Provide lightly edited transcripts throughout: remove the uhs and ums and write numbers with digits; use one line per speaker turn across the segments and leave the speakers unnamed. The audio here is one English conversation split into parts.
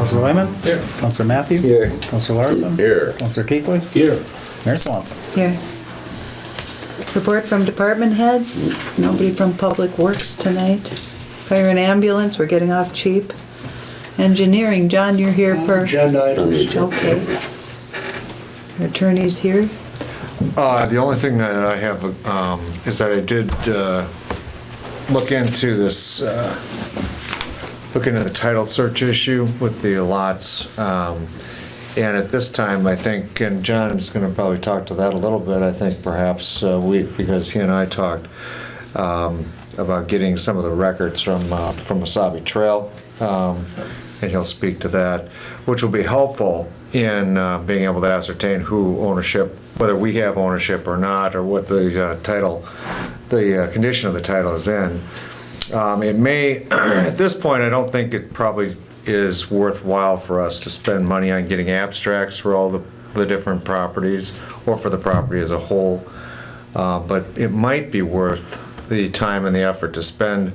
Councilor Lehman?
Here.
Councilor Matthew?
Here.
Councilor Larson?
Here.
Councilor Kuechly?
Here.
Mayor Swanson?
Here. Report from department heads. Nobody from Public Works tonight. Fire and ambulance, we're getting off cheap. Engineering, John, you're here for...
Agenda items.
Okay. Attorney's here.
The only thing that I have is that I did look into this, look into the title search issue with the lots. And at this time, I think, and John's going to probably talk to that a little bit, I think perhaps because he and I talked about getting some of the records from Wasabi Trail, and he'll speak to that, which will be helpful in being able to ascertain who ownership, whether we have ownership or not, or what the title, the condition of the title is in. It may, at this point, I don't think it probably is worthwhile for us to spend money on getting abstracts for all the different properties or for the property as a whole. But it might be worth the time and the effort to spend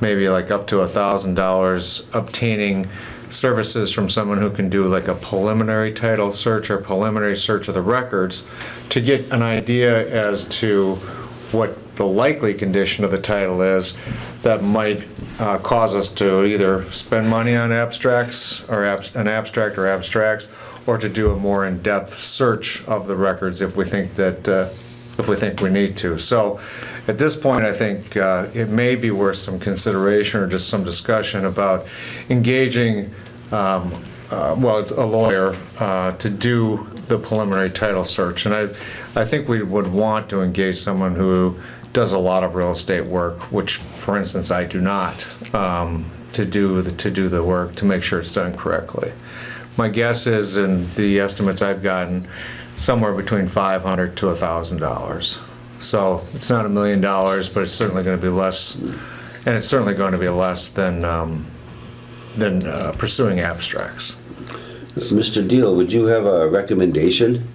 maybe like up to $1,000 obtaining services from someone who can do like a preliminary title search or preliminary search of the records to get an idea as to what the likely condition of the title is that might cause us to either spend money on abstracts or an abstract or abstracts, or to do a more in-depth search of the records if we think that we need to. So at this point, I think it may be worth some consideration or just some discussion about engaging it's a lawyer to do the preliminary title search. And I think we would want to engage someone who does a lot of real estate work, which, for instance, I do not, to do the work to make sure it's done correctly. My guess is, in the estimates I've gotten, somewhere between $500 to $1,000. So it's not $1 million, but it's certainly going to be less, and it's certainly going to be less than pursuing abstracts.
Mr. Deal, would you have a recommendation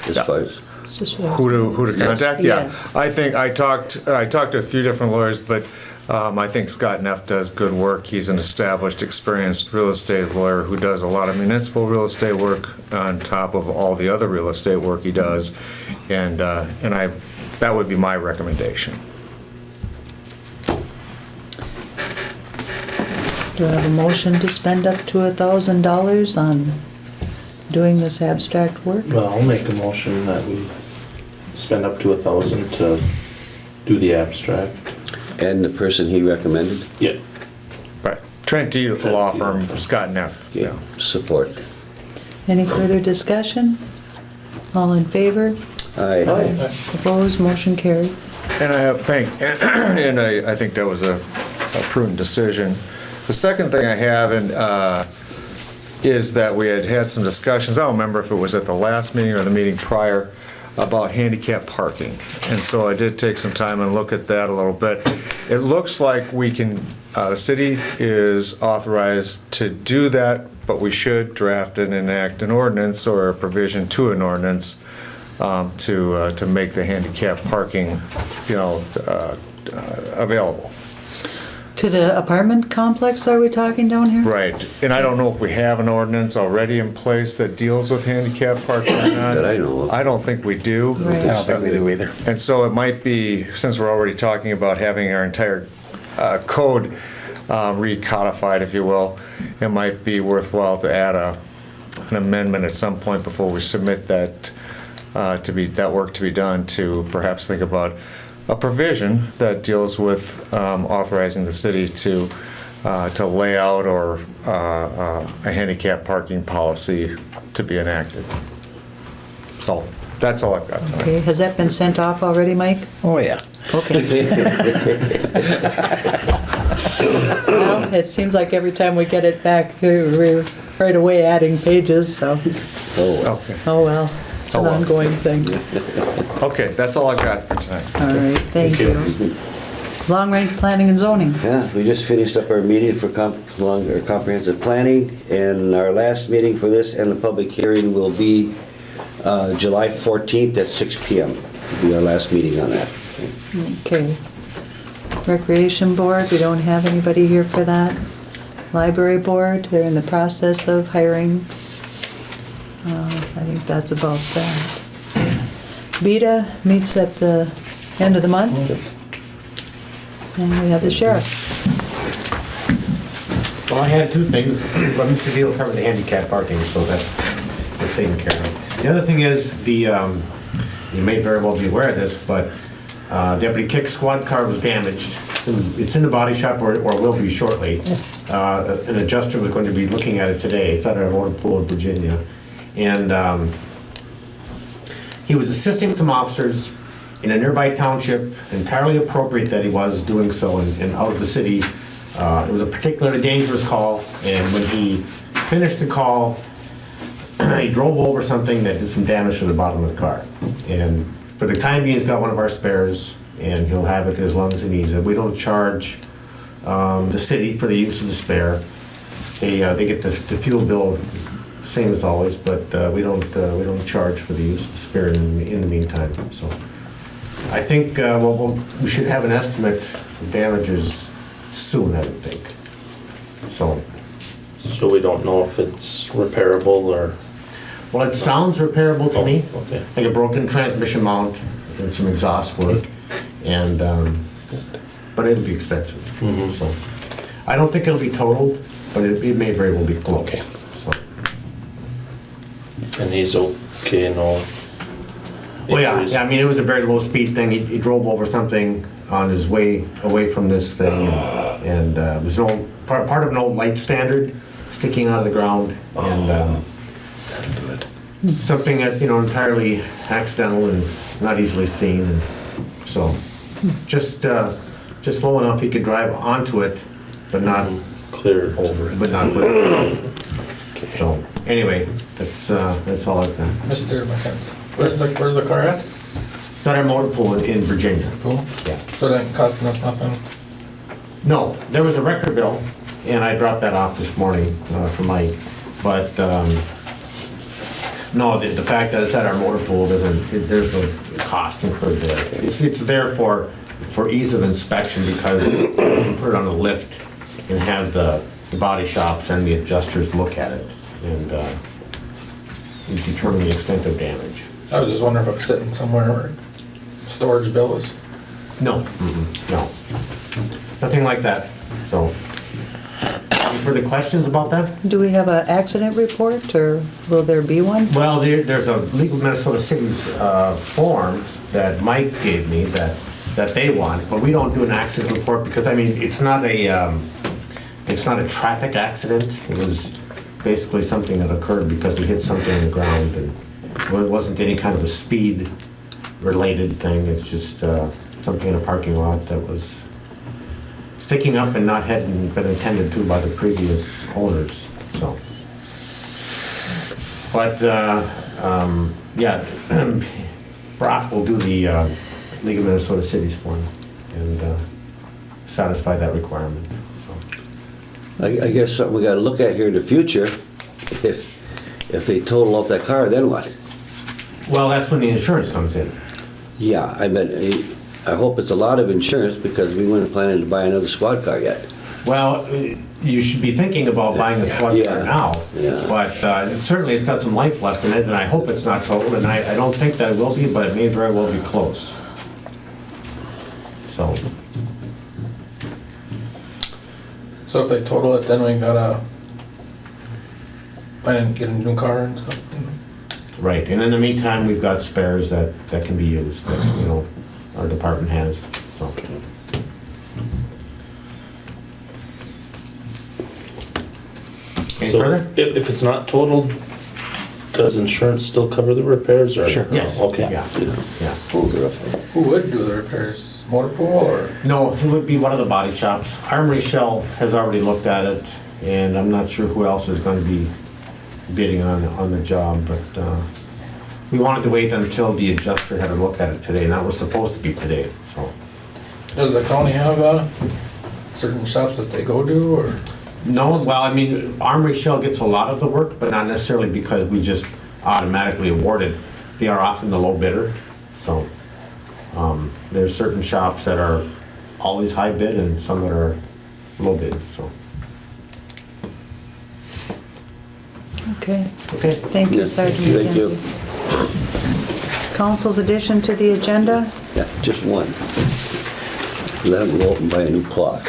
as far as?
Who to contact?
Yes.
Yeah, I think I talked to a few different lawyers, but I think Scott Neff does good work. He's an established, experienced real estate lawyer who does a lot of municipal real estate work on top of all the other real estate work he does, and that would be my recommendation.
Do I have a motion to spend up to $1,000 on doing this abstract work?
Well, I'll make a motion that we spend up to $1,000 to do the abstract.
And the person he recommended?
Yeah.
Right. Trent D. Law Firm, Scott Neff.
Okay,
Yeah.
support.
Any further discussion? All in favor?
Aye.
Opposed? Motion carried.
And I think that was a prudent decision. The second thing I have is that we had some discussions, I don't remember if it was at the last meeting or the meeting prior, about handicap parking. And so I did take some time and look at that a little bit. It looks like we can, the city is authorized to do that, but we should draft and enact an ordinance or a provision to an ordinance to make the handicap parking, available.
To the apartment complex, are we talking down here?
Right, and I don't know if we have an ordinance already in place that deals with handicap parking or not.
That I know of.
I don't think we do.
Right.
I don't think we do either.
And so it might be, since we're already talking about having our entire code recodified, if you will, it might be worthwhile to add an amendment at some point before we submit that work to be done, to perhaps think about a provision that deals with authorizing the city to lay out or a handicap parking policy to be enacted. So that's all I've got tonight.
Okay, has that been sent off already, Mike?
Oh, yeah.
Okay. Well, it seems like every time we get it back, we're right away adding pages, so,
Okay.
oh well, it's an
Oh, well.
ongoing thing.
Okay, that's all I've got for tonight.
All right, thank you. Long-range planning and zoning.
Yeah, we just finished up our meeting for comprehensive planning, and our last meeting for this and the public hearing will be July 14th at 6 p.m. Will be our last meeting on that.
Okay. Recreation Board, we don't have anybody here for that. Library Board, they're in the process of hiring. I think that's about that. BETA meets at the end of the month. And we have the sheriff.
Well, I had two things, but Mr. Deal covered the handicap parking, so that's taken care of. The other thing is, you may very well be aware of this, but Deputy Kick's squad car was damaged. It's in the body shop, or will be shortly. An adjuster was going to be looking at it today. It's at our motor pool in Virginia. And he was assisting some officers in a nearby township, entirely appropriate that he was doing so, and out of the city. It was a particularly dangerous call, and when he finished the call, he drove over something that did some damage to the bottom of the car. And for the time being, he's got one of our spares, and he'll have it as long as he needs it. We don't charge the city for the use of the spare. They get the fuel bill, same as always, but we don't charge for the use of the spare in the meantime. So I think we should have an estimate of damages soon, I would think. So
we don't know if it's repairable or?
well, it sounds repairable to me.
Okay.
Like a broken transmission mount and some exhaust work, and but it'll be expensive. So I don't think it'll be totaled, but it may very well be close.
Okay.
So.
And he's okay, no?
Well,
injuries?
yeah. I mean, it was a very low speed thing. He drove over something on his way away from this thing, and it was part of an old light standard sticking out of the ground, and something that entirely accidental and not easily seen. And so just low enough he could drive onto it, but not
Clear over it.
but not clear. So anyway, that's all I've got.
Mr. McKenzie, where's the car at?
It's at our motor pool in Virginia.
Cool.
Yeah.
So it ain't costing us nothing?
No, there was a record bill, and I dropped that off this morning for Mike. But no, the fact that it's at our motor pool there's no cost incurred there. It's there for ease of inspection, because you can put it on a lift and have the body shops and the adjusters look at it and determine the extent of damage.
I was just wondering if it was sitting somewhere where storage bill is.
No, no, nothing like that. So, any further questions about that?
Do we have an accident report, or will there be one?
Well, there's a Legal Minnesota Cities form that Mike gave me that they want, but we don't do an accident report because, I mean, it's not a traffic accident. It was basically something that occurred because we hit something in the ground, and it wasn't any kind of a speed-related thing. It's just something in a parking lot that was sticking up and not hadn't been attended to by the previous owners. So, but yeah, Brock will do the League of Minnesota Cities form and satisfy that requirement. So.
I guess something we gotta look at here in the future, if they total out that car, then what?
Well, that's when the insurance comes in.
Yeah, I hope it's a lot of insurance, because we weren't planning to buy another squad car yet.
Well, you should be thinking about buying a squad car
Yeah.
now.
Yeah.
But certainly it's got some life left in it, and I hope it's not totaled, and I don't think that it will be, but it may very well be close. So,
So if they total it, then we gotta find and get a new car and stuff.
right, and in the meantime, we've got spares that can be used, that, our department has, so. Any
So
further?
if it's not totaled, does insurance still cover the repairs or?
Sure.
Yes.
Okay.
Yeah, yeah.
Who would do the repairs? Motor pool or?
No, it would be one of the body shops. Armory Shell has already looked at it, and I'm not sure who else is going to be bidding on the job, but we wanted to wait until the adjuster had a look at it today, and that was supposed to be today, so.
Does the county have certain shops that they go to, or?
No, well, I mean, Armory Shell gets a lot of the work, but not necessarily because we just automatically award it. They are often the low bidder, so there's certain shops that are always high bid and some that are low bid, so.
Okay,
Okay.
thank you,
Yes,
Sergeant
thank you.
McKenzie. Council's addition to the agenda?
Yeah, just one. Let them go out and buy a new clock.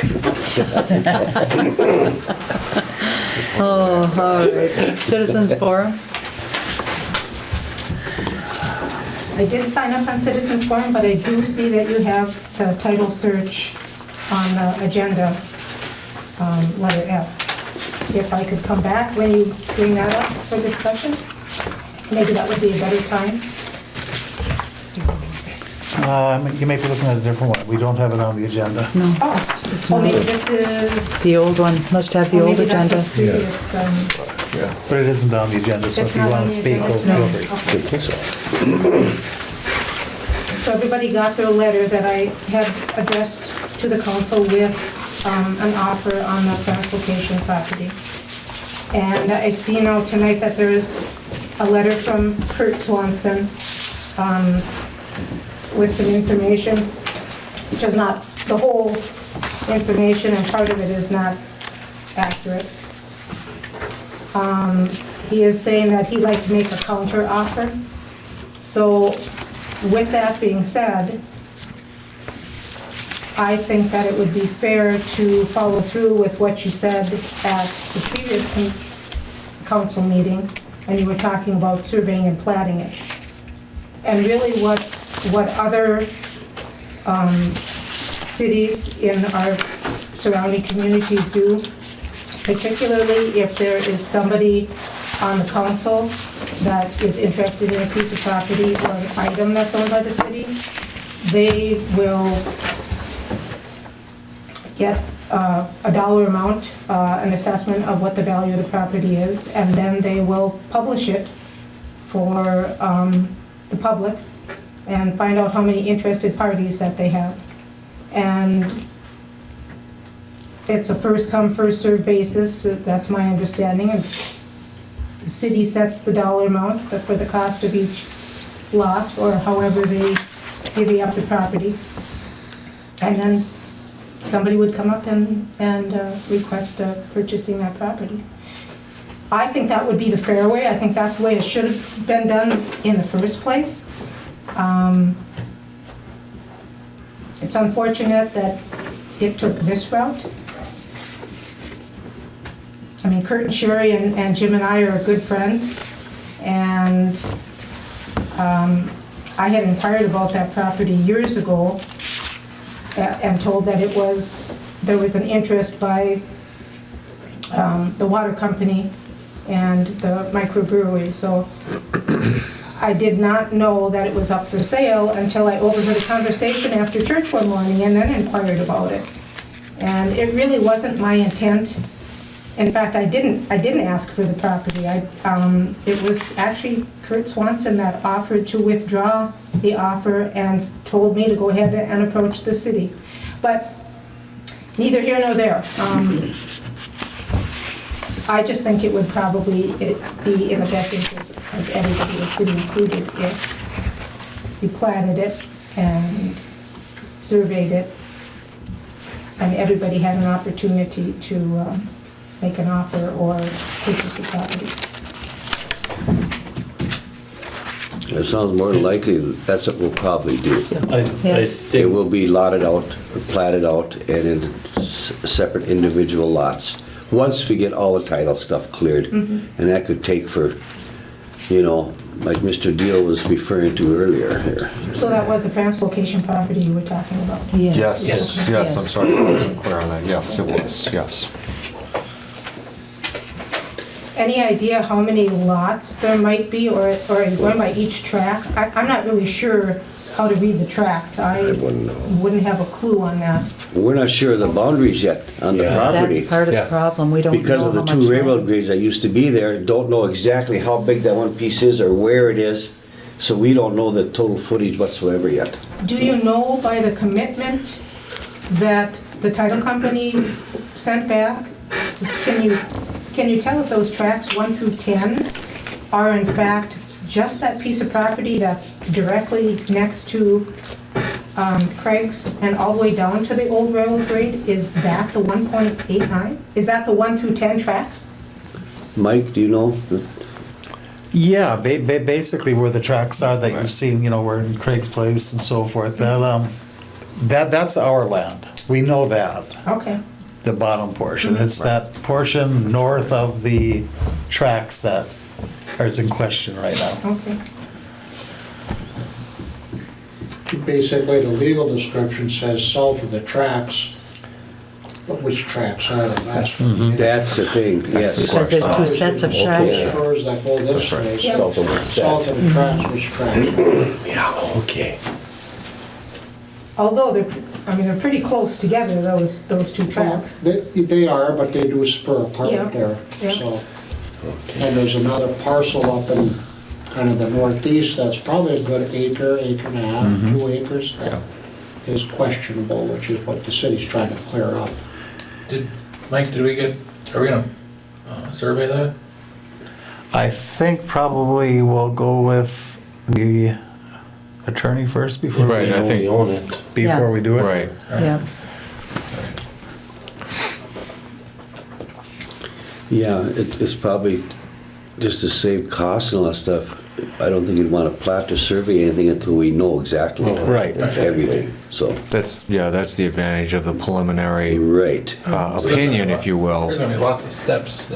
Oh, all right. Citizens Forum?
I did sign up on Citizens Forum, but I do see that you have the title search on the agenda, letter F. If I could come back when you bring that up for discussion, maybe that would be a better time.
You may be looking at a different one. We don't have it on the agenda.
No.
Oh, maybe this is...
The old one, must have the
oh,
old
maybe that's a
agenda.
previous,
Yeah. But it isn't on the agenda, so
It's
if you
not
want
on
to
the
speak,
agenda?
feel
No.
free.
Okay. So everybody got the letter that I had addressed to the council with an offer on the translocation property. And I see now tonight that there is a letter from Kurt Swanson with some information, which is not the whole information, and part of it is not accurate. He is saying that he'd like to make a counter offer. So with that being said, I think that it would be fair to follow through with what you said at the previous council meeting, and you were talking about surveying and platting it. And really what other cities in our surrounding communities do, particularly if there is somebody on the council that is interested in a piece of property or an item that's owned by the city, they will get a dollar amount, an assessment of what the value of the property is, and then they will publish it for the public and find out how many interested parties that they have. And it's a first come, first served basis, that's my understanding. And the city sets the dollar amount for the cost of each lot, or however they divvy up the property. And then somebody would come up and request purchasing that property. I think that would be the fair way. I think that's the way it should have been done in the first place. It's unfortunate that it took this route. I mean, Kurt and Sherry and Jim and I are good friends, and I had inquired about that property years ago and told that there was an interest by the water company and the microbrewery. So I did not know that it was up for sale until I overheard a conversation after church one morning and then inquired about it. And it really wasn't my intent. In fact, I didn't ask for the property. It was actually Kurt Swanson that offered to withdraw the offer and told me to go ahead and approach the city. But neither here nor there. I just think it would probably be in the best interest of everybody, the city included, if we platted it and surveyed it, and everybody had an opportunity to make an offer or purchase the property.
It sounds more than likely that's what we'll probably do.
I
Yes.
It
think,
will be lotted out, or platted out, and in separate individual lots. Once we get all the title stuff cleared, and that could take for, like Mr. Deal was referring to earlier here.
So that was the translocation property you were talking about?
Yes,
Yes.
yes, I'm sorry, I wasn't clear on that. Yes, it was, yes.
Any idea how many lots there might be, or are you going by each track? I'm not really sure how to read the tracks. I
wouldn't know.
wouldn't have a clue on that.
We're not sure of the boundaries yet on the property.
That's part of the
Yeah.
problem, we don't know
Because of the
how
two
much
railroad
land.
grades that used to be there, don't know exactly how big that one piece is or where it is. So we don't know the total footage whatsoever yet.
Do you know by the commitment that the title company sent back? Can you tell if those tracks 1 through 10 are in fact just that piece of property that's directly next to Craig's and all the way down to the old railroad grade? Is that the 1.89? Is that the 1 through 10 tracks?
Mike, do you know?
Yeah, basically where the tracks are that you've seen, you know, we're in Craig's Place and so forth, that's our land. We know that,
Okay.
the bottom portion. It's that portion north of the tracks that is in question right now.
Okay.
Basically, the legal description says south of the tracks, but which tracks are them?
That's the thing, yes.
Because there's two sets of tracks.
Stores that go this way.
Yeah.
South of
South of the tracks, which tracks?
Yeah, okay.
Although they're pretty close together, those two tracks.
They are, but they do spur apart
Yeah.
there,
Yeah.
so. And there's another parcel up in kind of the northeast that's probably a good acre, acre and a half, 2 acres. That is questionable, which is what the city's trying to clear up.
Mike, are we gonna survey that?
I think probably we'll go with the attorney first before,
Right, I think-
We own it.
before we do it.
Right.
Yeah.
Yeah, it's probably just to save costs and all that stuff. I don't think you'd want to plat or survey anything until we know exactly
Right.
everything, so.
That's the advantage of the preliminary
Right.
opinion, if you will.
There's gonna be lots of steps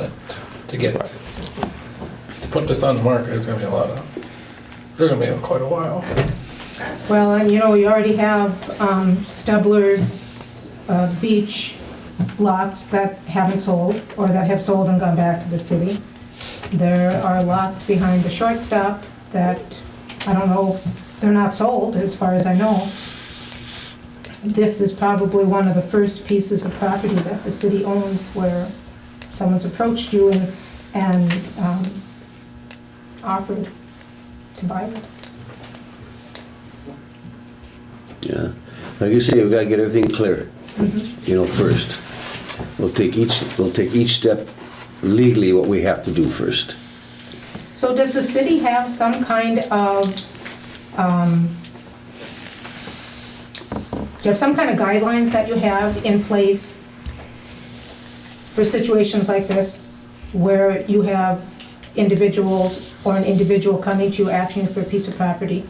to get, to put this on the market, there's gonna be there's gonna be quite a while.
Well, and you know, we already have Stubler Beach lots that haven't sold, or that have sold and gone back to the city. There are lots behind the shortstop that, I don't know, they're not sold, as far as I know. This is probably one of the first pieces of property that the city owns where someone's approached you and offered to buy it.
Yeah, like you say, we've got to get everything clear, you know, first. We'll take each step legally what we have to do first.
So does the city have some kind of, do you have some kind of guidelines that you have in place for situations like this, where you have individuals or an individual coming to you asking for a piece of property?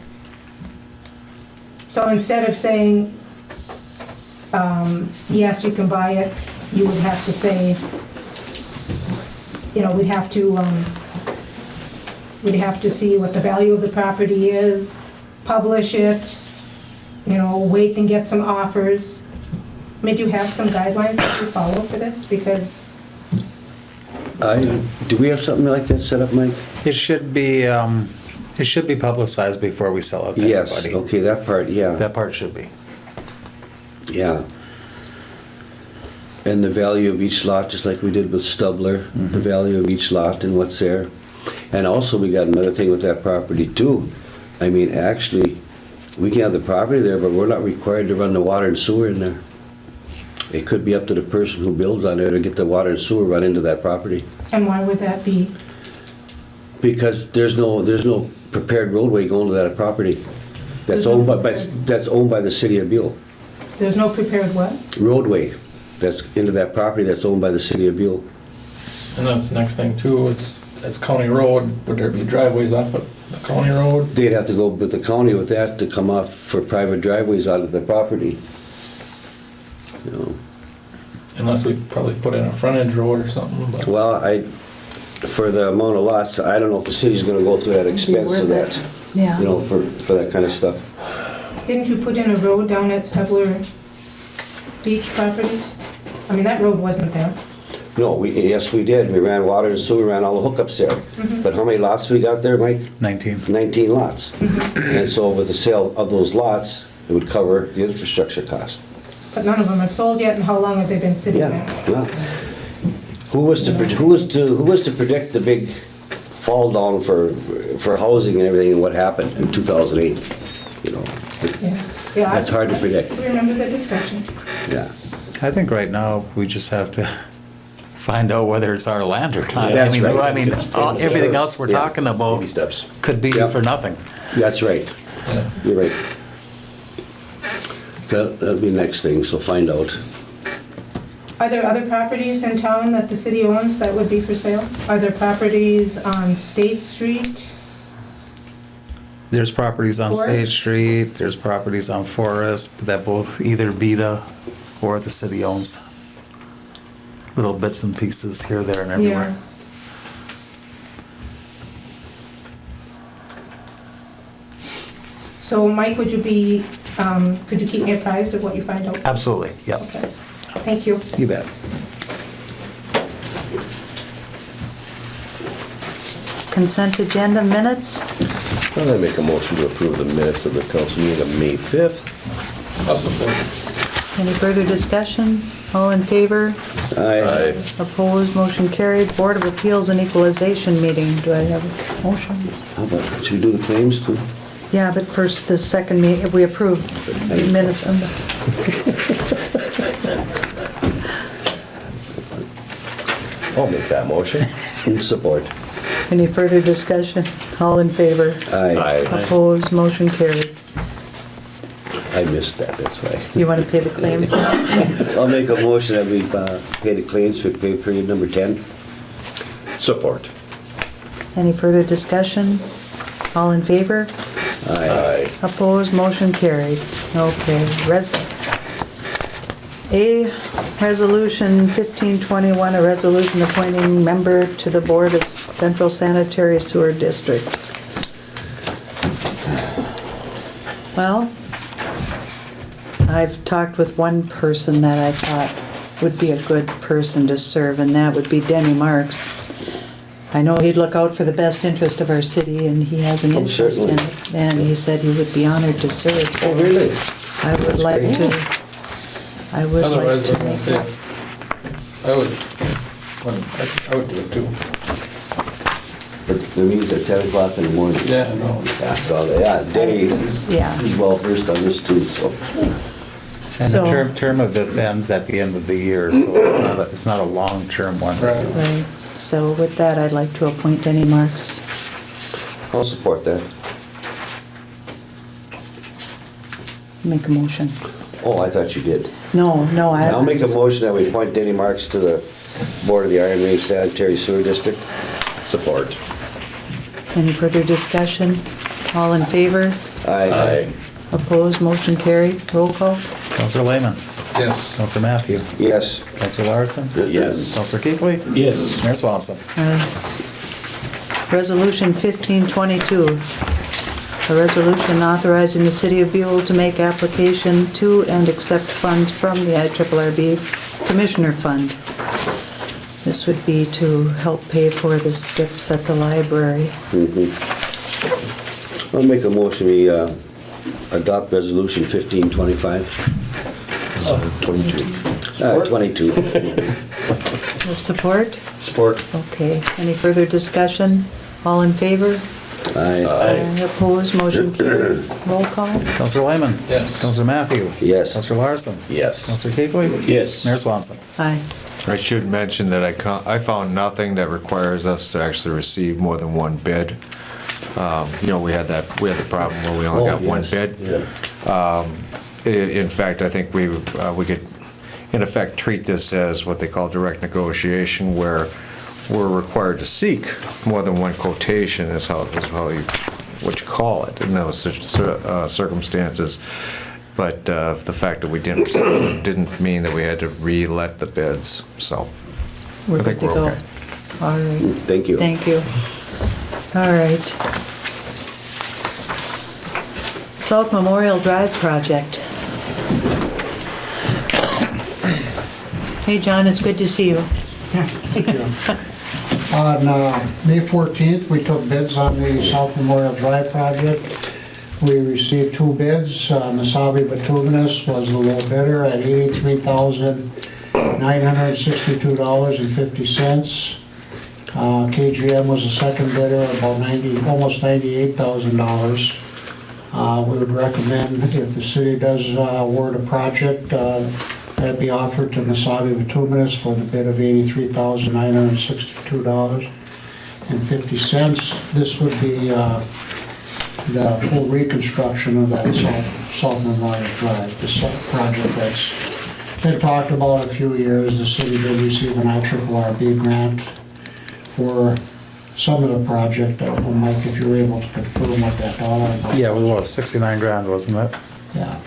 So instead of saying, yes, you can buy it, you would have to say, you know, we'd have to see what the value of the property is, publish it, you know, wait and get some offers. I mean, do you have some guidelines that you follow for this? Because,
Do we have something like that set up, Mike?
It should be publicized before we sell it to
Yes,
anybody.
okay, that part, yeah,
That part should be.
yeah. And the value of each lot, just like we did with Stubler, the value of each lot and what's there. And also, we got another thing with that property too. I mean, actually, we can have the property there, but we're not required to run the water and sewer in there. It could be up to the person who builds on it to get the water and sewer run into that property.
and why would that be?
Because there's no prepared roadway going to that property. That's owned by the city of Buhl.
There's no prepared what?
Roadway that's into that property that's owned by the city of Buhl.
And that's the next thing too, it's county road, would there be driveways off of the county road?
They'd have to go with the county with that to come off for private driveways out of the property. You know.
Unless we probably put in a frontage road or something, but.
Well, for the amount of lots, I don't know if the city's gonna go through that expense of that,
Yeah.
you know, for that kind of stuff.
Didn't you put in a road down at Stubler Beach Properties? I mean, that road wasn't there.
No, yes, we did. We ran water and sewer, ran all the hookups there. But how many lots we got there, Mike?
19.
19 lots. And so with the sale of those lots, it would cover the infrastructure cost.
But none of them have sold yet, and how long have they been sitting
Yeah,
there?
well, who was to predict the big fall down for housing and everything and what happened in 2008? You know,
Yeah,
that's hard to predict.
I remember the discussion.
Yeah.
I think right now, we just have to find out whether it's our land or not.
That's
I
right.
mean, everything else we're
Yeah.
talking about
Baby steps.
could be
Yeah.
for nothing.
That's right.
Yeah.
You're right. That'll be the next thing, so find out.
Are there other properties in town that the city owns that would be for sale? Are there properties on State Street?
There's properties on
Forest?
State Street, there's properties on Forest that both either BETA or the city owns. Little bits and pieces here, there, and everywhere.
So Mike, would you be, could you keep me apprised of what you find out?
Absolutely, yep.
Okay, thank you.
You bet.
Consent agenda minutes?
I'll make a motion to approve the minutes of the council meeting of May 5th.
I'll support.
Any further discussion? All in favor?
Aye.
Opposed, motion carried. Board of Appeals and Equalization meeting, do I have a motion?
How about, should we do the claims too?
Yeah, but first, the second meeting, if we approve the minutes from the,
I'll make that motion.
Support.
any further discussion? All in favor?
Aye.
Opposed, motion carried.
I missed that, that's why.
You want to pay the claims now?
I'll make a motion that we pay the claims for pay period number 10.
Support.
Any further discussion? All in favor?
Aye.
Opposed, motion carried. Okay, Resolution 1521, a resolution appointing member to the Board of Central Sanitary Sewer District. Well, I've talked with one person that I thought would be a good person to serve, and that would be Denny Marks. I know he'd look out for the best interest of our city, and he has an interest in
certainly.
it, and he said he would be honored to serve. So
Really?
I would like to, I would like
Otherwise,
to
I'm gonna
make
say,
that.
I would do it too.
But the meeting's at 10 o'clock in the morning.
Yeah, I know.
That's all, yeah, Denny,
Yeah.
he's well versed on this too, so.
And
So-
the term of this ends at the end of the year, so it's not a long-term one.
Right.
Right, so with that, I'd like to appoint Denny Marks.
I'll support that.
Make a motion.
Oh, I thought you did.
No,
I'll make a motion that we appoint Denny Marks to the Board of the Iron Range Sanitary Sewer District.
Support.
Any further discussion? All in favor?
Aye.
Opposed, motion carried. Roll call?
Counselor Lehman,
Yes.
Counselor Matthew,
Yes.
Counselor Larson,
Yes.
Counselor Keithley,
Yes.
Mayor Swanson.
Aye. Resolution 1522, a resolution authorizing the city of Buhl to make application to and accept funds from the IRRB Commissioner Fund. This would be to help pay for the skips at the library.
I'll make a motion we adopt resolution 1525.
22.
22.
Support?
Support.
Okay, any further discussion? All in favor?
Aye.
Opposed, motion carried. Roll call?
Counselor Lehman.
Yes.
Counselor Matthew.
Yes.
Counselor Larson.
Yes.
Counselor Keithley.
Yes.
Mayor Swanson.
Aye.
I should mention that I found nothing that requires us to actually receive more than one bid. We had the problem where we only got one bid. In fact, I think we could, in effect, treat this as what they call direct negotiation, where we're required to seek more than one quotation, is what you call it in those circumstances. But the fact that we didn't mean that we had to re-let the bids, so
We're
I think
good to
we're
go.
okay.
All right.
Thank you.
Thank you. All right. South Memorial Drive project. Hey, John, it's good to see you.
Thank you. On May 14th, we took bids on the South Memorial Drive project. We received two bids. Mesabi Bituminous was the low bidder at $83,962.50. KGM was the second bidder at about almost $98,000. We would recommend if the city does award a project, that'd be offered to Mesabi Bituminous for the bid of $83,962.50. This would be the full reconstruction of that South Memorial Drive, the project that's been talked about a few years. The city did receive an IRRB grant for some of the project. I don't know, Mike, if you were able to confirm what that dollar amount.
Yeah, it was 69 grand, wasn't it?
Yeah.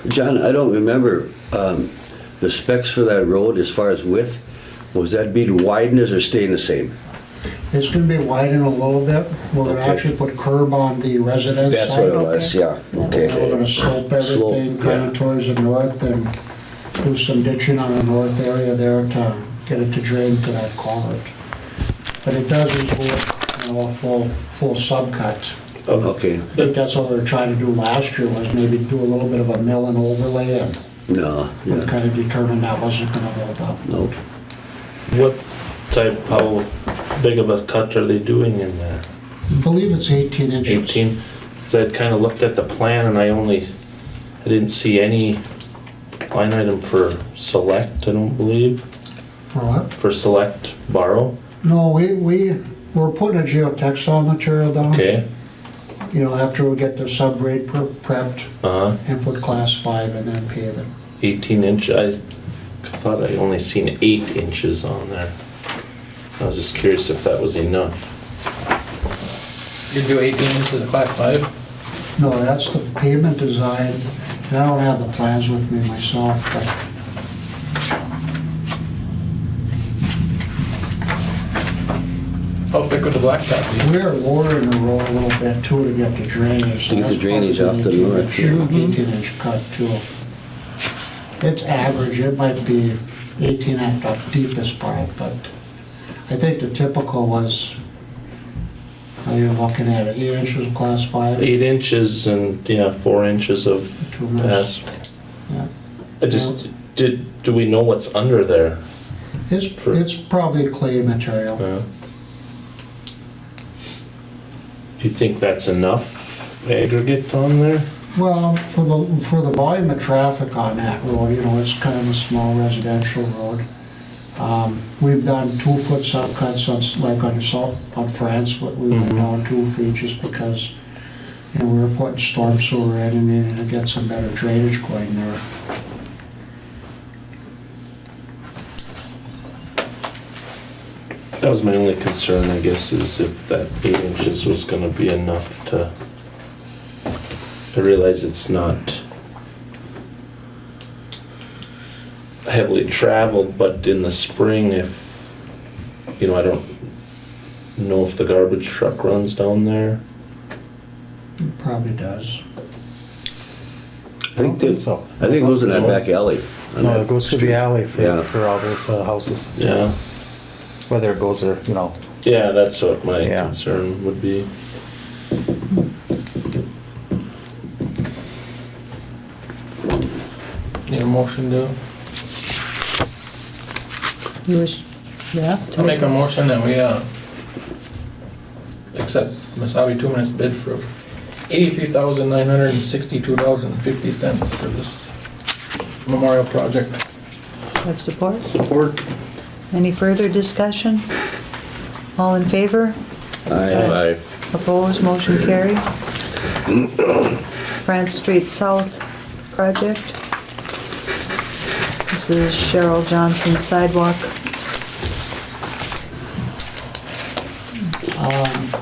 John, I don't remember the specs for that road as far as width. Was that being widened or staying the same?
It's gonna be widened a little bit. We're gonna
Okay.
actually put curb on the residence
That's
side.
what it was, yeah, okay.
We're gonna slope everything kind of towards the north and do some ditching on the north area there to get it to drain to that culvert. But it does include, you know, a full subcut.
Okay,
I think that's what we were trying to do last year, was maybe do a little bit of a mill and overlay, and
no,
we
yeah,
kind of determined that wasn't gonna hold up.
no.
What type, how big of a cut are they doing in there?
I believe it's 18 inches.
18? Cause I'd kinda looked at the plan and I didn't see any line item for select, I don't believe,
For what?
for select borrow.
No, we're putting a geotextile material down.
Okay,
You know, after we get the subgrade prepped
uh-huh,
and put class 5 and then pave it.
18 inch, I thought I only seen 8 inches on there. I was just curious if that was enough.
You do 18 inches of class 5?
No, that's the pavement design, and I don't have the plans with me myself, but
How thick would the blacktop be?
we're lowering the road a little bit too to get the drainage.
To get the drainage off the north.
18-inch cut too. It's average, it might be 18 at the deepest part, but I think the typical was, you're looking at 8 inches of class 5.
8 inches and, yeah, 4 inches of
Two minutes.
pass.
Yeah.
I just, do we know what's under there?
It's probably clay material.
Do you think that's enough aggregate on there?
Well, for the volume of traffic on that road, you know, it's kind of a small residential road. We've done 2-foot subcuts on France, but we went down 2 feet just because, you know, we were putting storm sewer in and needed to get some better drainage going there.
That was my only concern, I guess, is if that 8 inches was gonna be enough to, I realize it's not heavily traveled, but in the spring, if, you know, I don't know if the garbage truck runs down there.
It probably does.
I think
think so.
I think it goes in that back alley. on
No,
that
it goes through the
street.
alley
Yeah.
for all those houses,
Yeah,
whether it goes there, you know.
yeah, that's what my
Yeah.
concern would be.
Need a motion to,
You wish, yeah? to
I'll make a motion that we, accept Masabi 2 Minutes bid for $83,962.50 for this memorial project.
Have support?
Support.
Any further discussion? All in favor?
Aye.
Opposed, motion carried. France Street South project. This is Cheryl Johnson sidewalk.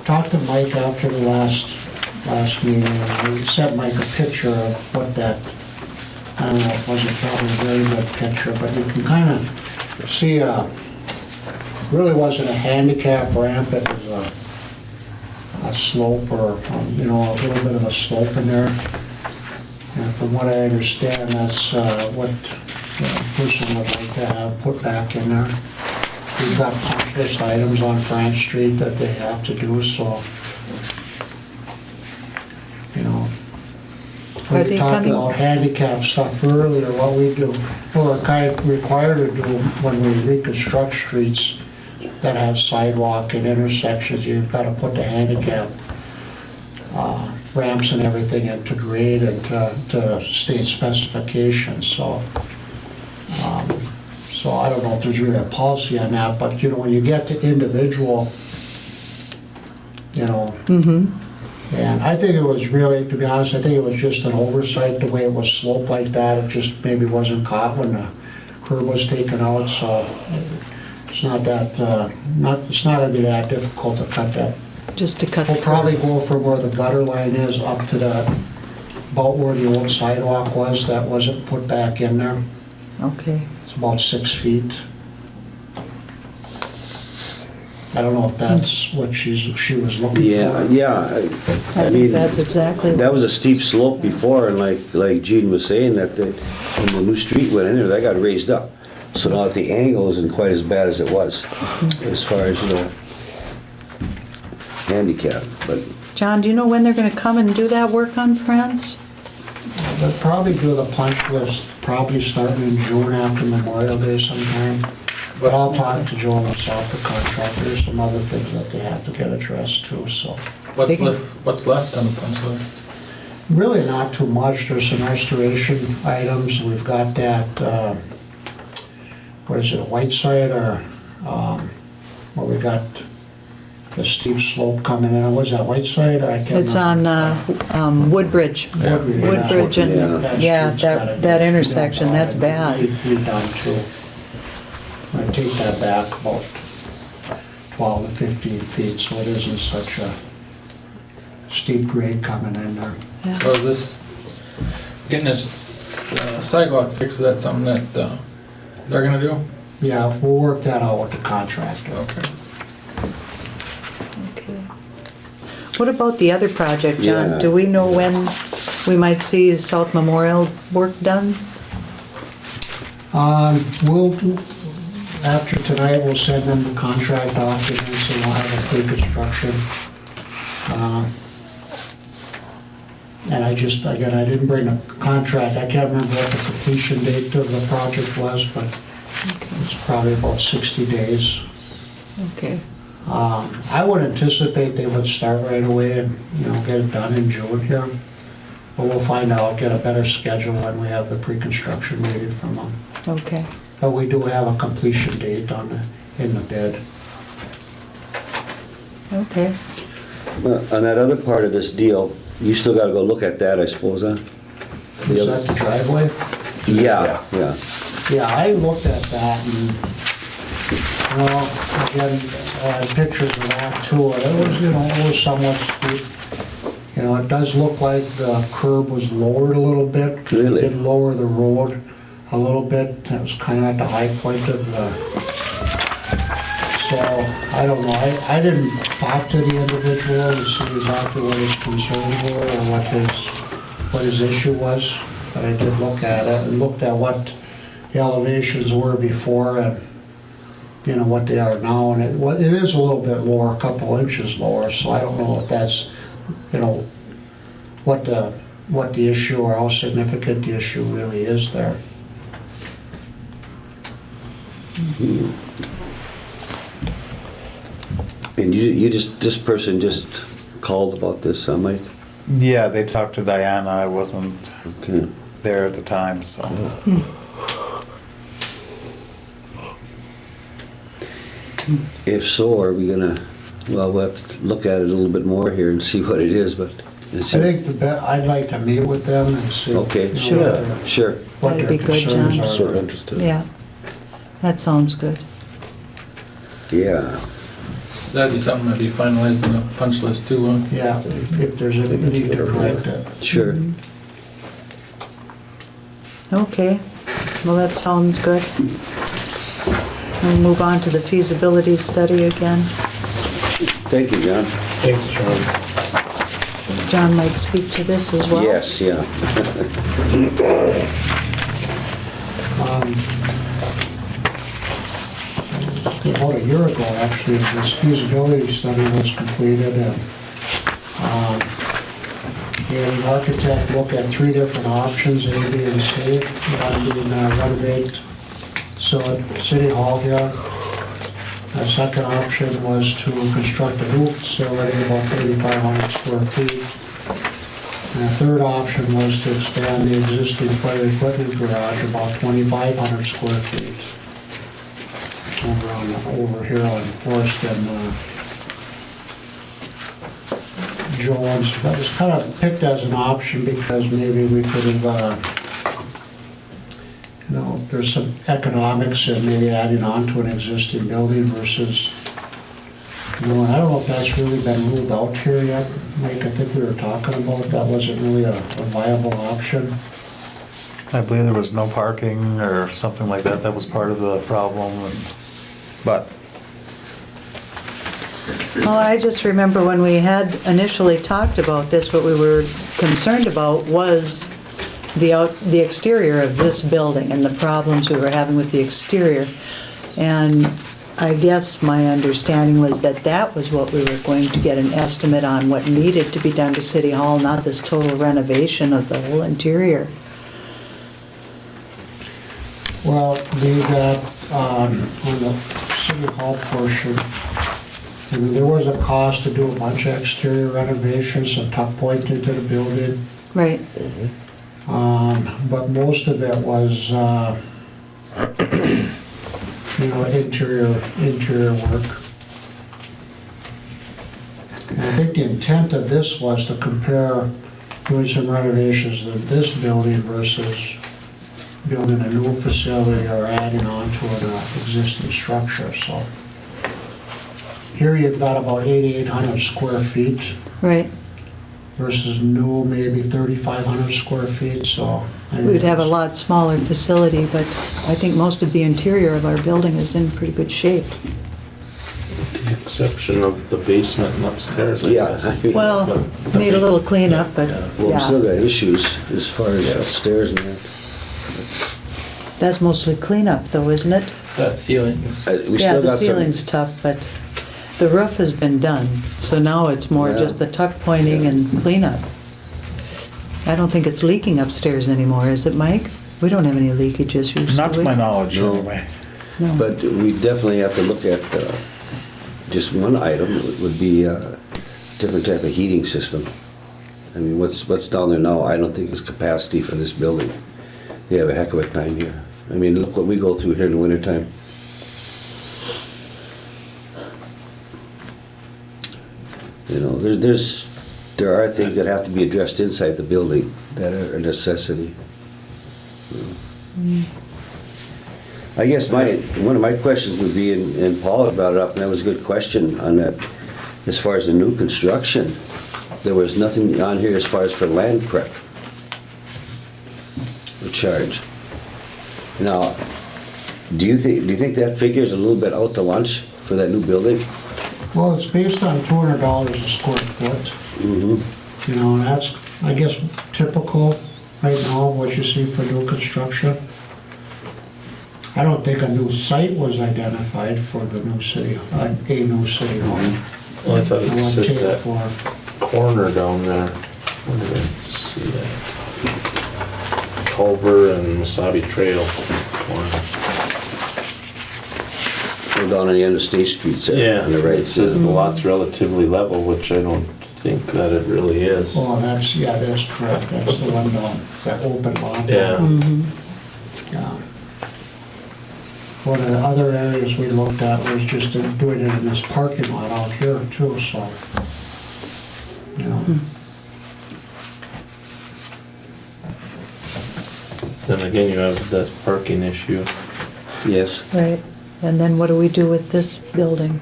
Talked to Mike after the last meeting, and we sent Mike a picture of what that, I don't know, it wasn't probably a very good picture, but you can kind of see, really wasn't a handicap ramp, it was a slope or, you know, a little bit of a slope in there. And from what I understand, that's what the person would like to have put back in there. We've got punch list items on France Street that they have to do, so, you know.
Are they
We talked
coming?
about handicap stuff earlier, what we do, or kind of required to do when we reconstruct streets that have sidewalk and intersections, you've got to put the handicap ramps and everything into grade and to state specifications, so. So I don't know if there's really a policy on that, but you know, when you get to individual, you know, And I think it was really, to be honest, I think it was just an oversight, the way it was sloped like that. It just maybe wasn't caught when the curb was taken out, so it's not that, it's not gonna be that difficult to cut that.
Just to cut the
We'll probably go from where the gutter line is up to the, about where the old sidewalk was, that wasn't put back in there.
Okay.
It's about 6 feet. I don't know if that's what she was looking for.
Yeah, I
I
mean,
think that's exactly.
that was a steep slope before, and like Gene was saying, that when the new street went in there, that got raised up. So now that the angle isn't quite as bad as it was, as far as, handicap, but
John, do you know when they're gonna come and do that work on Friends?
They'll probably do the punch list, probably starting in June after Memorial Day sometime. But I'll talk to Joe myself, the contractor, there's some other things that they have to get addressed too, so.
What's left on the punch list?
Really not too much, there's some restoration items, we've got that, what is it, Whiteside or, well, we got the steep slope coming in, was that Whiteside or I can't
It's
remember.
on Woodbridge. Woodbridge and, yeah, that intersection, that's bad.
Redone too. I'm gonna take that back about 12 to 15 feet, so it isn't such a steep grade coming in there.
So is this, getting this sidewalk fixed, is that something that they're gonna do?
Yeah, we'll work that out with the contractor.
Okay.
Okay. What about the other project, John?
Yeah.
Do we know when we might see South Memorial work done?
We'll, after tonight, we'll send them the contract documents and we'll have a pre-construction. And I just, again, I didn't bring a contract, I can't remember what the completion date of the project was, but it's probably about 60 days.
Okay.
I would anticipate they would start right away and, get it done in June here. But we'll find out, get a better schedule when we have the pre-construction meeting from them.
Okay.
But we do have a completion date in the bid.
Okay.
on that other part of this deal, you still gotta go look at that, I suppose, huh?
Is that the driveway?
Yeah, yeah.
Yeah, I looked at that and, again, I had pictures of that too, and it was somewhat steep. It does look like the curb was lowered a little bit. 'Cause
Really?
It did lower the road a little bit. That was kind of at the high point of the, so, I don't know. I didn't talk to the individual to see exactly what his concerns were or what his issue was. But I did look at it and looked at what the elevations were before and, what they are now. And it is a little bit lower, a couple inches lower, so I don't know if that's, what the issue or how significant the issue really is there.
And this person just called about this, huh, Mike?
Yeah, they talked to Diana, I wasn't
Okay.
there at the time, so.
If so, are we gonna, well, we'll have to look at it a little bit more here and see what it is, but.
I think I'd like to meet with them and see.
Okay,
what
sure,
their-
sure.
What
That'd
their
be good,
concerns
John.
are.
Sort of interested.
Yeah. That sounds good.
Yeah,
That'd be something that'd be finalized in the punch list too, huh?
Yeah, if there's a need to correct it.
sure.
Okay, well, that sounds good. We'll move on to the feasibility study again.
Thank you, John.
Thanks, John.
John might speak to this as well.
Yes, yeah.
About a year ago, actually, this feasibility study was completed and the architect looked at 3 different options, A, B, and C, to renovate City Hall here. The second option was to construct a new facility about 3,500 square feet. And the third option was to expand the existing fire equipment garage about 2,500 square feet. Over here on Forest and Jones, that was kind of picked as an option because maybe we could have, there's some economics in maybe adding on to an existing building versus, I don't know if that's really been ruled out here yet. Mike, I think we were talking about that wasn't really a viable option.
I believe there was no parking or something like that. That was part of the problem. But
Well, I just remember when we had initially talked about this, what we were concerned about was the exterior of this building and the problems we were having with the exterior. And I guess my understanding was that that was what we were going to get an estimate on, what needed to be done to City Hall, not this total renovation of the whole interior.
Well, on the City Hall portion, there was a cost to do a bunch of exterior renovations, some tuck pointing to the building.
Right.
But most of it was, interior work. And I think the intent of this was to compare doing some renovations to this building versus building a new facility or adding on to an existing structure, so. Here you've got about 8,800 square feet
Right.
versus new, maybe 3,500 square feet, so.
We'd have a lot smaller facility, but I think most of the interior of our building is in pretty good shape.
With the exception of the basement and upstairs, I
Yeah.
guess.
Well, need a little cleanup, but
Well, we still
yeah.
got issues as far as upstairs and that.
That's mostly cleanup though, isn't it?
That ceiling.
We
Yeah,
still
the
got some.
ceiling's tough, but the roof has been done, so now it's more
Yeah.
just the tuck pointing and cleanup. I don't think it's leaking upstairs anymore, is it, Mike? We don't have any leakage issues,
not
do
to
we?
my knowledge,
No.
anyway.
No.
But we definitely have to look at, just one item would be different type of heating system. I mean, what's down there now, I don't think is capacity for this building. They have a heck of a time here. I mean, look what we go through here in the wintertime. There are things that have to be addressed inside the building that are a necessity. I guess one of my questions would be, and Paul had brought it up, and that was a good question on that, as far as the new construction, there was nothing on here as far as for land prep or charge. Now, do you think that figure is a little bit out to lunch for that new building?
Well, it's based on $200 a square foot. And that's, I guess, typical right now, what you see for new construction. I don't think a new site was identified for the new city, a new city hall.
Well, I thought
I
it
want to
said
take it
that
for,
corner down there. Where did I see that? Culver and Wasabi Trail corner.
Go down on the end of State Street, there, on the right.
It says the lot's relatively level, which I don't think that it really is.
oh, that's correct, that's the one down, that open lot.
Yeah.
Yeah. One of the other areas we looked at was just doing it in this parking lot out here too, so.
Then again, you have that parking issue.
Yes.
Right, and then what do we do with this building?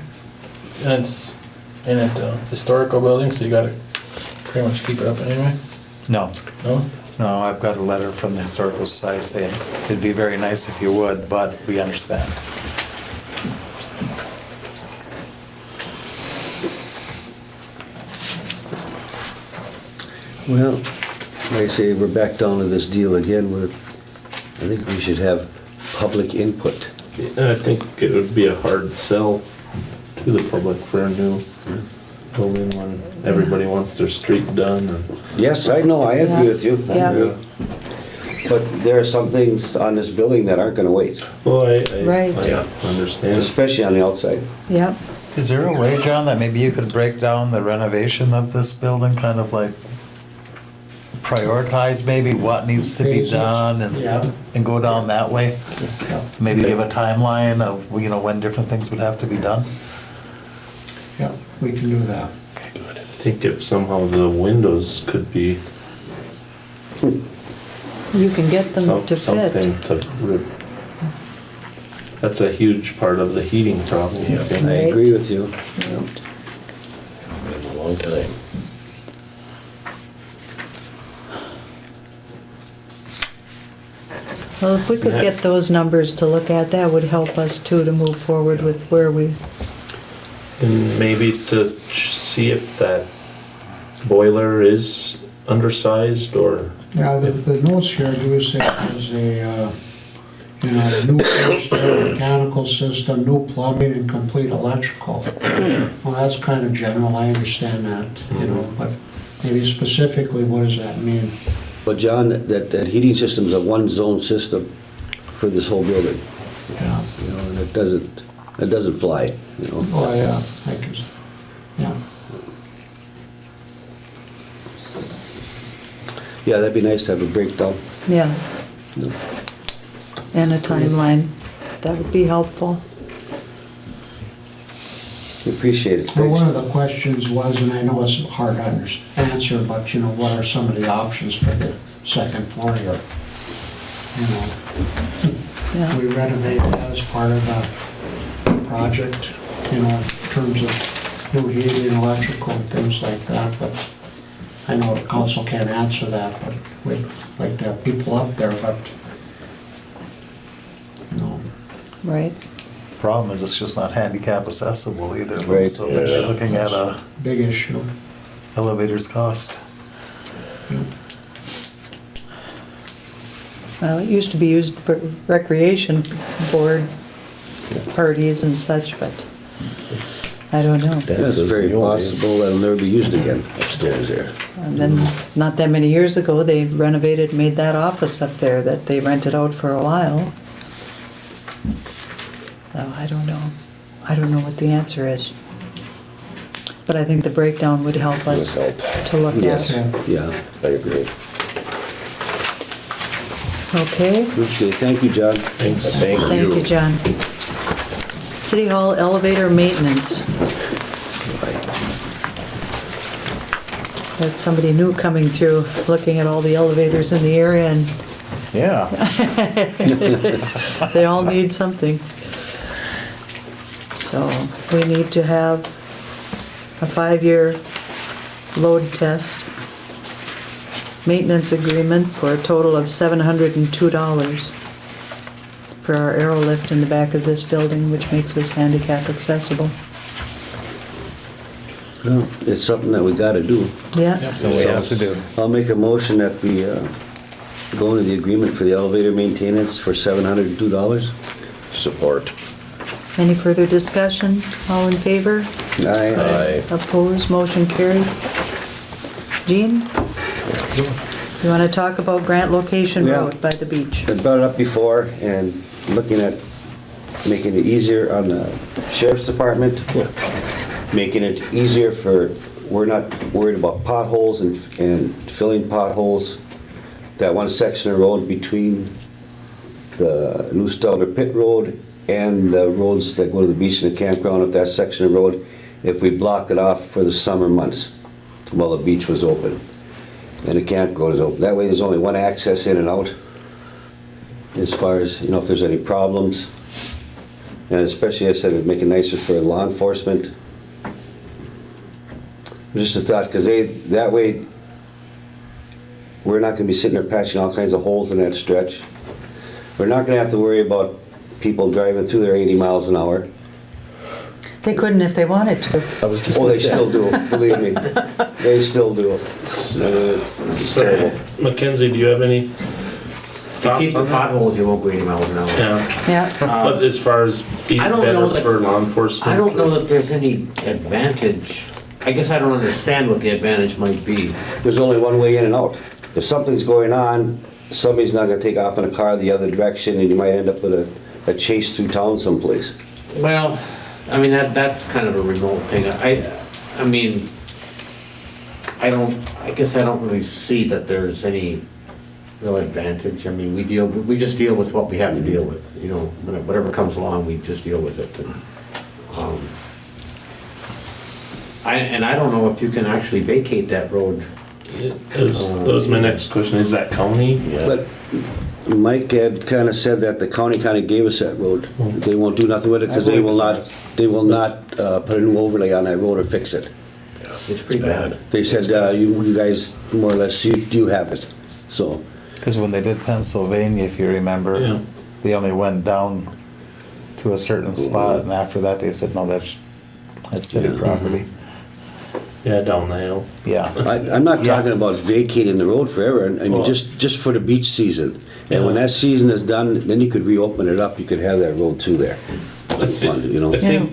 And it's in a historical building, so you gotta pretty much keep it up anyway,
No,
no?
no, I've got a letter from the Historical Society saying it'd be very nice if you would, but we understand.
Well, like I say, we're back down to this deal again where I think we should have public input.
And I think it would be a hard sell to the public for a new building when everybody wants their street done and.
Yes, I know, I agree with you.
Yeah.
But there are some things on this building that aren't gonna wait,
Well,
Right.
I understand.
especially on the outside.
Yep,
Is there a way, John, that maybe you could break down the renovation of this building, kind of like prioritize maybe what needs to be
Phases.
done
Yeah.
and go down that way?
Yeah.
Maybe give a timeline of, when different things would have to be done?
Yeah, we can do that.
I think if somehow the windows could be
You can get them to
something
fit.
to, that's a huge part of the heating problem, I think.
I agree with you.
Been a long time.
Well, if we could
Yeah.
get those numbers to look at, that would help us too to move forward with where we,
And maybe to see if that boiler is undersized or,
Yeah, the notes here do say there's a, new upstairs mechanical system, new plumbing and complete electrical. Well, that's kind of general, I understand that, but maybe specifically, what does that mean?
But John, that heating system's a one-zone system for this whole building.
Yeah.
And it doesn't fly,
Oh, yeah, I can, yeah.
Yeah, that'd be nice to have a breakdown.
yeah. And a timeline, that would be helpful.
Appreciate it,
Well, one
thanks.
of the questions was, and I know it's hard to answer, but what are some of the options for the second floor here?
Yeah.
We renovate that as part of the project, in terms of new heating, electrical, and things like that, but I know the council can't answer that, but we'd like to have people up there, but,
Right.
Problem is, it's just not handicap accessible either, though,
Right.
so then you're looking at a
big issue.
elevator's cost.
Well, it used to be used for recreation board parties and such, but I don't know.
That's very possible that'll never be used again upstairs there.
And then, not that many years ago, they renovated, made that office up there that they rented out for a while. So I don't know. I don't know what the answer is. But I think the breakdown would help us
Would help.
to look
Yes,
at.
yeah.
I agree.
Okay,
Okay, thank you, John.
Thank
thank you, John. City Hall elevator maintenance. That's somebody new coming through, looking at all the elevators in the area, and
Yeah.
they all need something. So we need to have a 5-year load test maintenance agreement for a total of $702 for our aerolift in the back of this building, which makes us handicap accessible.
Well, it's something that we gotta do.
Yeah,
So we have to do.
I'll make a motion that we go into the agreement for the elevator maintenance for $702.
Support.
any further discussion? All in favor?
Aye.
Aye.
Opposed, motion carried. Jean? You want to talk about Grant Location
Yeah.
Road by the beach?
I brought it up before, and looking at making it easier on the sheriff's department, making it easier for, we're not worried about potholes and filling potholes. That one section of road between the New Stelter Pit Road and the roads that go to the beach and the campground, if that section of road, if we block it off for the summer months while the beach was open and the campground is open. That way there's only one access in and out as far as, if there's any problems. And especially, I said, it'd make it nicer for law enforcement. Just a thought, because that way, we're not gonna be sitting there patching all kinds of holes in that stretch. We're not gonna have to worry about people driving through there 80 miles an hour.
They couldn't if they wanted to.
I was just
Oh,
gonna
they
say.
still do, believe me. They still do.
so, Mackenzie, do you have any
Keep
thoughts
the
on that?
potholes, you won't go 80 miles an hour.
Yeah,
Yeah,
but as far as being
I don't know
better
that-
for law enforcement?
I don't know that there's any advantage. I guess I don't understand what the advantage might be.
There's only one way in and out. If something's going on, somebody's not gonna take off in a car the other direction, and you might end up with a chase through town someplace.
Well, I mean, that's kind of a remote thing. I mean, I guess I don't really see that there's any real advantage. I mean, we just deal with what we have to deal with, whatever comes along, we just deal with it. And, and I don't know if you can actually vacate that road.
That was my next question, is that county?
But Mike had kind of said that the county kind of gave us that road. They won't do nothing with it because
I believe it's
they will not put a new overlay on that road or fix it.
It's pretty bad.
They said, you guys, more or less, you have it, so.
Because when they did Pennsylvania, if you remember,
Yeah.
they only went down to a certain spot, and after that, they said, no, that's city property.
Yeah, down the hill.
Yeah.
I'm not
Yeah.
talking about vacating the road forever, I mean,
Well-
just for the beach season. And when
Yeah.
that season is done, then you could reopen it up, you could have that road through there. You know?
I think,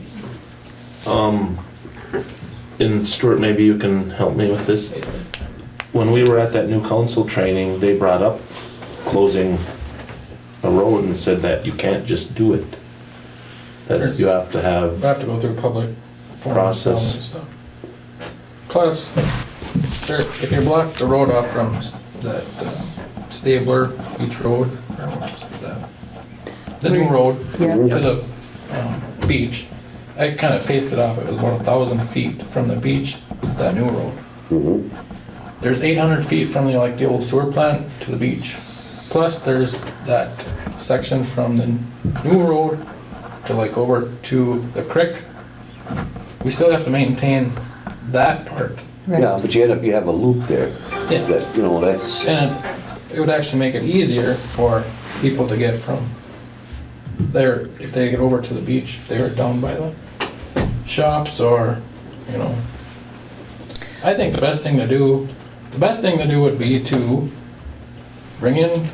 and Stuart, maybe you can help me with this. When we were at that new council training, they brought up closing a road and said that you can't just do it. That you have to
We
have,
have to go through public forum
Process.
and stuff. Plus, sir, if you block the road off from that Stabler Beach Road, or what's that? The new road
Yeah.
to the beach, I kind of faced it off, it was about 1,000 feet from the beach to that new road. There's 800 feet from the old sewer plant to the beach. Plus, there's that section from the new road to over to the creek. We still have to maintain that part.
Yeah, but you have a loop there.
Yeah.
That, you know, that's,
And it would actually make it easier for people to get from there, if they get over to the beach, if they were down by the shops or, I think the best thing to do would be to bring in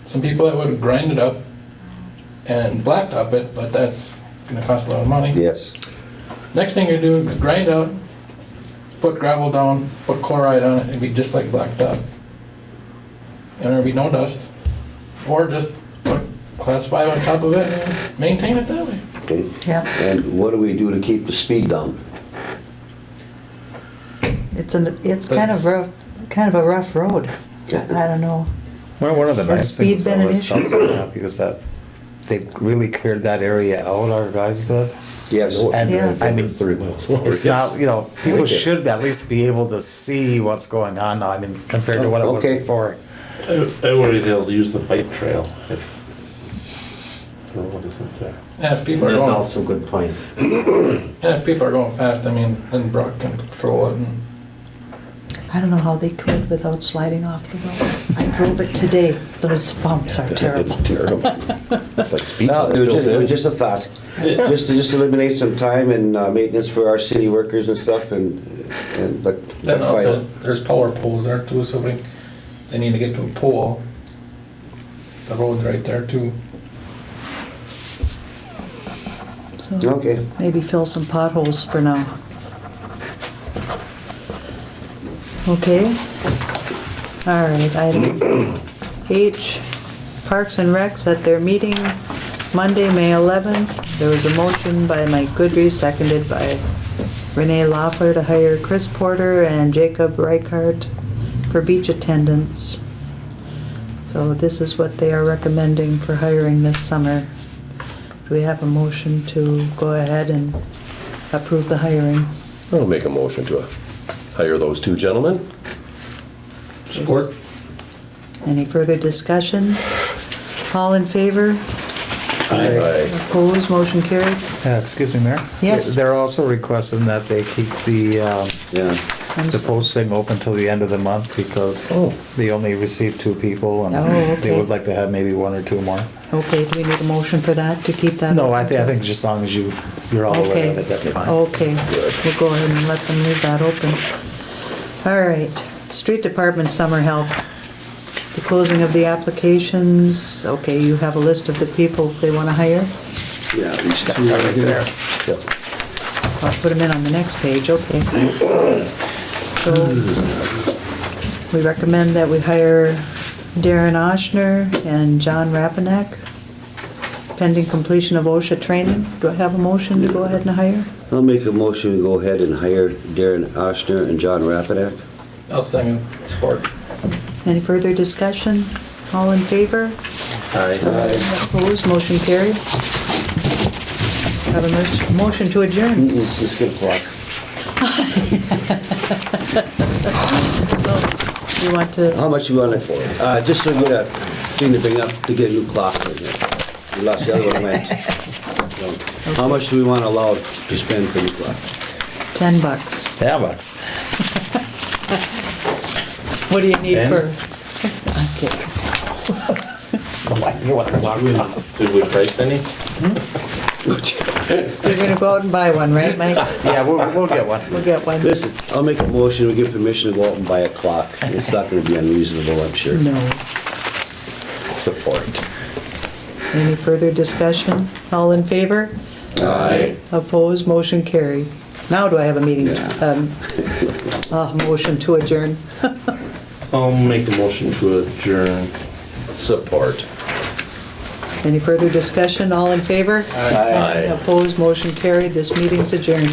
some people that would grind it up and blacktop it, but that's gonna cost a lot of money.
yes.
Next thing you do is grind out, put gravel down, put chloride on it, it'd be just like blacktop. And there'd be no dust. Or just put class 5 on top of it and maintain it that way.
Okay.
Yeah,
And what do we do to keep the speed down?
it's kind of rough, kind of a rough road. I don't know.
Well, one of the
Has
nice
speed
things
been
that
an
was
issue?
also happy was that they really cleared that area out, our guys did.
Yes.
And,
Yeah.
I mean,
30 miles an hour.
it's not, people
Wicked.
should at least be able to see what's going on now, I mean, compared to what it was
Okay.
before.
I worry they'll use the bike trail if the road isn't there.
And if people are
That's
going,
also a good point.
fast, then Brock can control it and
I don't know how they could without sliding off the road. I drove it today. Those bumps are terrible.
It's terrible. It's like speed
No,
bumps
it
built
was
in.
just a thought. Just to eliminate some time and maintenance for our city workers and stuff but
then
that's
also,
fine.
there's power poles there too, so they need to get to a pole. The road's right there too.
So
Okay.
maybe fill some potholes for now. Okay. All right, item H, Parks and Recs at their meeting Monday, May 11th. There was a motion by Mike Goodry, seconded by Renee Loeffler to hire Chris Porter and Jacob Reichart for beach attendants. So this is what they are recommending for hiring this summer. Do we have a motion to go ahead and approve the hiring?
I'll make a motion to hire those two gentlemen.
Support?
Any further discussion? All in favor?
Aye.
Opposed, motion carried.
Excuse me, Mayor?
Yes.
They're also requesting that they keep the
Yeah.
posting open till the end of the month because they only received 2 people and
Oh,
they
okay.
would like to have maybe 1 or 2 more.
Okay, do we need a motion for that, to keep that?
No,
open?
I think just as long as you're all aware
Okay.
of it, that's fine.
Okay, we'll go ahead and let them leave that open. All right, street department summer help. The closing of the applications, okay, you have a list of the people they want to hire?
Yeah, these two
Right
right there.
there.
Yep.
I'll put them in on the next page, okay. So, we recommend that we hire Darren Oshner and John Rapanek, pending completion of OSHA training. Do I have a motion to go ahead and hire?
I'll make a motion to go ahead and hire Darren Oshner and John Rapidak.
I'll second support.
Any further discussion? All in favor?
Aye.
Opposed, motion carried. Have a motion to adjourn.
Let's get a clock.
You want to,
How much you want it for? Just so you get a thing to bring up, to get a new clock in here. You lost the other one, went. So, how much do we want to allow to spend for the clock?
$10.
Yeah, bucks.
What do you need
Ben?
for?
No idea what a clock costs.
Did we price any?
You're gonna go out and buy one, right, Mike?
Yeah, we'll get one.
We'll get one.
Listen, I'll make a motion, we give permission to go out and buy a clock. It's not gonna be unreasonable, I'm sure.
No.
Support.
Any further discussion? All in favor?
Aye.
Opposed, motion carried. Now do I have a meeting, motion to adjourn?
I'll make a motion to adjourn.
Support.
Any further discussion? All in favor?
Aye.
Opposed, motion carried. This meeting's adjourned.